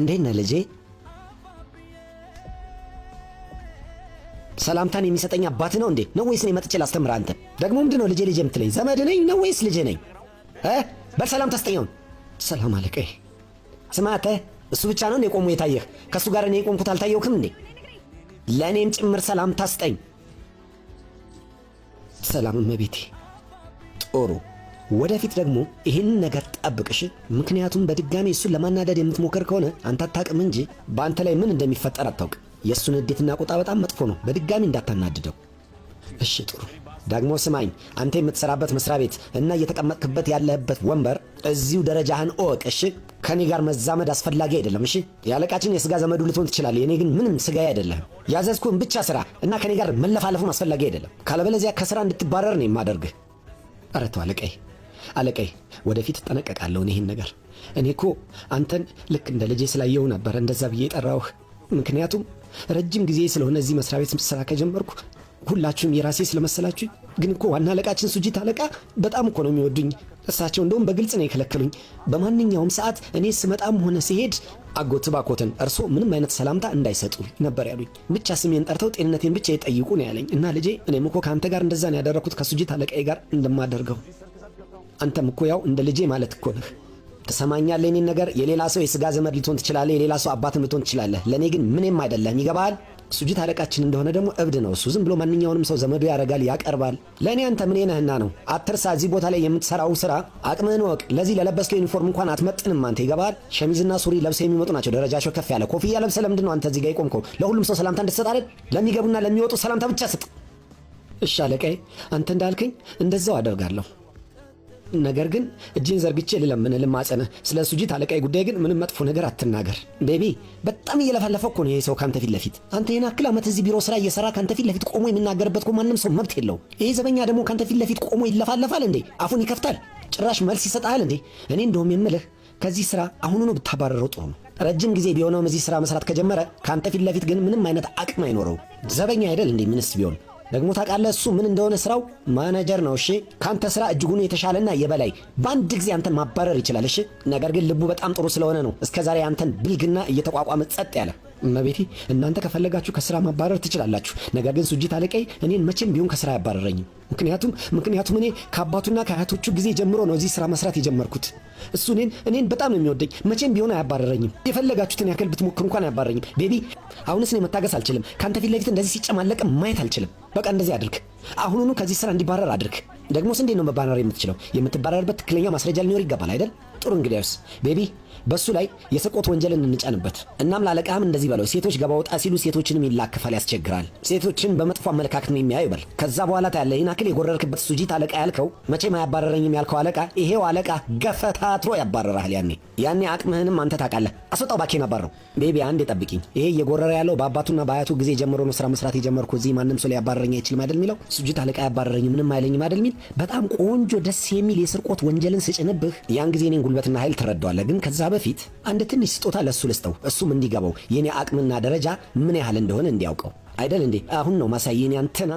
እንዴት ነህ ልጄ? ሰላምታን የሚሰጠኝ አባት ነው እንዴ? ነው ወይስ እኔ መጥቼ ላስተምርህ? አንተ ደግሞ ምንድነው ልጄ ልጄ የምትለኝ? ዘመድ ነኝ ነው ወይስ ልጄ ነኝ? በሰላም ታስጠኛውን። ሰላም አለቀይ። ስማ አንተ፣ እሱ ብቻ ነው እንዴ ቆሞ የታየህ? ከሱ ጋር እኔ የቆምኩት አልታየውክም እንዴ? ለእኔም ጭምር ሰላም ታስጠኝ። ሰላም እመቤቴ። ጥሩ፣ ወደፊት ደግሞ ይህንን ነገር ጠብቅሽ። ምክንያቱም በድጋሚ እሱን ለማናደድ የምትሞክር ከሆነ አንተ አታውቅም እንጂ በአንተ ላይ ምን እንደሚፈጠር አታውቅ። የእሱን ንዴትና ቁጣ በጣም መጥፎ ነው። በድጋሚ እንዳታናድደው እሺ? ጥሩ። ደግሞ ስማኝ፣ አንተ የምትሰራበት መስሪያ ቤት እና እየተቀመጥክበት ያለህበት ወንበር እዚሁ ደረጃህን እወቅ እሺ? ከኔ ጋር መዛመድ አስፈላጊ አይደለም እሺ? የአለቃችን የሥጋ ዘመዱ ልትሆን ትችላለህ። የኔ ግን ምንም ሥጋዬ አይደለህም። ያዘዝኩህን ብቻ ስራ እና ከኔ ጋር መለፋለፉም አስፈላጊ አይደለም። ካለበለዚያ ከሥራ እንድትባረር ነው የማደርግህ። ኧረ ተው አለቃዬ፣ ወደፊት እጠነቀቃለሁ ይህን ነገር። እኔ እኮ አንተን ልክ እንደ ልጄ ስላየው ነበር እንደዛ ብዬ የጠራሁህ። ምክንያቱም ረጅም ጊዜ ስለሆነ እዚህ መስሪያ ቤት ስራ ከጀመርኩ ሁላችሁም የራሴ ስለመሰላችሁ። ግን እኮ ዋና አለቃችን ሱጂት አለቃ በጣም እኮ ነው የሚወዱኝ። እሳቸው እንደውም በግልጽ ነው የከለከሉኝ። በማንኛውም ሰዓት እኔ ስመጣም ሆነ ሲሄድ አጎት ባኮተን እርሶ ምንም አይነት ሰላምታ እንዳይሰጡ ነበር ያሉኝ። ብቻ ስሜን ጠርተው ጤንነቴን ብቻ ይጠይቁ ነው ያለኝ። እና ልጄ እኔም እኮ ከአንተ ጋር እንደዛ ነው ያደረኩት ከሱጂት አለቃዬ ጋር እንደማደርገው። አንተም እኮ ያው እንደ ልጄ ማለት እኮ ነህ። ትሰማኛለህ? የኔን ነገር የሌላ ሰው የሥጋ ዘመድ ልትሆን ትችላለህ፣ የሌላ ሰው አባትም ልትሆን ትችላለህ። ለእኔ ግን ምንም አይደለም። ይገባሃል? ሱጂት አለቃችን እንደሆነ ደግሞ እብድ ነው እሱ። ዝም ብሎ ማንኛውንም ሰው ዘመዱ ያረጋል፣ ያቀርባል። ለእኔ አንተ ምን ነህና ነው? አትርሳ፣ እዚህ ቦታ ላይ የምትሰራው ስራ አቅምህን ወቅ። ለዚህ ለለበስከው ዩኒፎርም እንኳን አትመጥንም አንተ። ይገባሃል? ሸሚዝና ሱሪ ለብሰው የሚመጡ ናቸው ደረጃቸው ከፍ ያለ። ኮፍያ ለብሰህ ለምንድን ነው አንተ እዚህ ጋር የቆምከው? ለሁሉም ሰው ሰላምታ እንድትሰጥ አይደል? ለሚገቡና ለሚወጡ ሰላምታ ብቻ ስጥ። እሺ አለቃዬ፣ አንተ እንዳልከኝ እንደዛው አደርጋለሁ። ነገር ግን እጅን ዘርግቼ ልማጸንህ። ስለ ሱጂት አለቃዬ ጉዳይ ግን ምንም መጥፎ ነገር አትናገር። ቤቢ በጣም እየለፋለፈ እኮ ነው ይሄ ሰው ካንተ ፊት ለፊት። አንተ ይሄን አክል ዓመት እዚህ ቢሮ ስራ እየሰራ ካንተ ፊት ለፊት ቆሞ የሚናገርበት እኮ ማንም ሰው መብት የለው። ይሄ ዘበኛ ደግሞ ካንተ ፊት ለፊት ቆሞ ይለፋለፋል እንዴ? አፉን ይከፍታል? ጭራሽ መልስ ይሰጣል እንዴ? እኔ እንደውም የምልህ ከዚህ ስራ አሁኑኑ ብታባረረው ጥሩ ነው። ረጅም ጊዜ ቢሆነውም እዚህ ስራ መስራት ከጀመረ ካንተ ፊት ለፊት ግን ምንም አይነት አቅም አይኖረው። ዘበኛ አይደል እንዴ? ምንስ ቢሆን ደግሞ ታውቃለህ እሱ ምን እንደሆነ ስራው? ማናጀር ነው። እሺ ካንተ ስራ እጅጉን የተሻለና የበላይ በአንድ ጊዜ አንተን ማባረር ይችላል። እሺ ነገር ግን ልቡ በጣም ጥሩ ስለሆነ ነው እስከዛሬ አንተን ብልግና እየተቋቋመ ጸጥ ያለ። እመቤቴ እናንተ ከፈለጋችሁ ከስራ ማባረር ትችላላችሁ። ነገር ግን ሱጂት አለቃዬ እኔን መቼም ቢሆን ከስራ አያባረረኝም። ምክንያቱም እኔ ከአባቱና ከአያቶቹ ጊዜ ጀምሮ ነው እዚህ ስራ መስራት የጀመርኩት። እሱ እኔን በጣም ነው የሚወደኝ። መቼም ቢሆን አያባረረኝም። የፈለጋችሁትን ያክል ብትሞክሩ እንኳን አያባረረኝም። ቤቢ አሁንስ እኔ መታገስ አልችልም። ካንተ ፊት ለፊት እንደዚህ ሲጨማለቅ ማየት አልችልም። በቃ እንደዚህ አድርግ። አሁኑኑ ከዚህ ስራ እንዲባረር አድርግ። ደግሞስ እንዴት ነው መባረር የምትችለው? የምትባረርበት ትክክለኛ ማስረጃ ሊኖር ይገባል አይደል? ጥሩ እንግዲያውስ ቤቢ በሱ ላይ የስርቆት ወንጀልን እንጫንበት። እናም ላለቃህም እንደዚህ በለው፣ ሴቶች ገባ ወጣ ሲሉ ሴቶችንም ይላክፋል፣ ያስቸግራል፣ ሴቶችን በመጥፎ አመለካከት ነው የሚያዩ ይበል። ከዛ በኋላ ታያለህ ይህን አክል የጎረርክበት ሱጂት አለቃ ያልከው መቼም አያባረረኝም ያልከው አለቃ ይሄው አለቃ ገፈታትሮ ያባረራል። ያኔ አቅምህንም አንተ ታውቃለህ። አስወጣው ባኬን አባረው። ቤቢ አንዴ ጠብቂኝ። ይሄ እየጎረረ ያለው በአባቱና በአያቱ ጊዜ ጀምሮ ነው ስራ መስራት የጀመርኩ። እዚህ ማንም ሰው ሊያባረረኝ አይችልም አይደል የሚለው? ሱጂት አለቃ ያባረረኝ ምንም አይለኝም አይደል የሚል በጣም ቆንጆ ደስ የሚል የስርቆት ወንጀልን ስጭንብህ ያን ጊዜ እኔን ጉልበትና ኃይል ትረዳዋለህ። ግን ከዛ በፊት አንድ ትንሽ ስጦታ ለሱ ልስጠው፣ እሱም እንዲገባው የኔ አቅምና ደረጃ ምን ያህል እንደሆነ እንዲያውቀው አይደል እንዴ? አሁን ነው ማሳየን ያንተን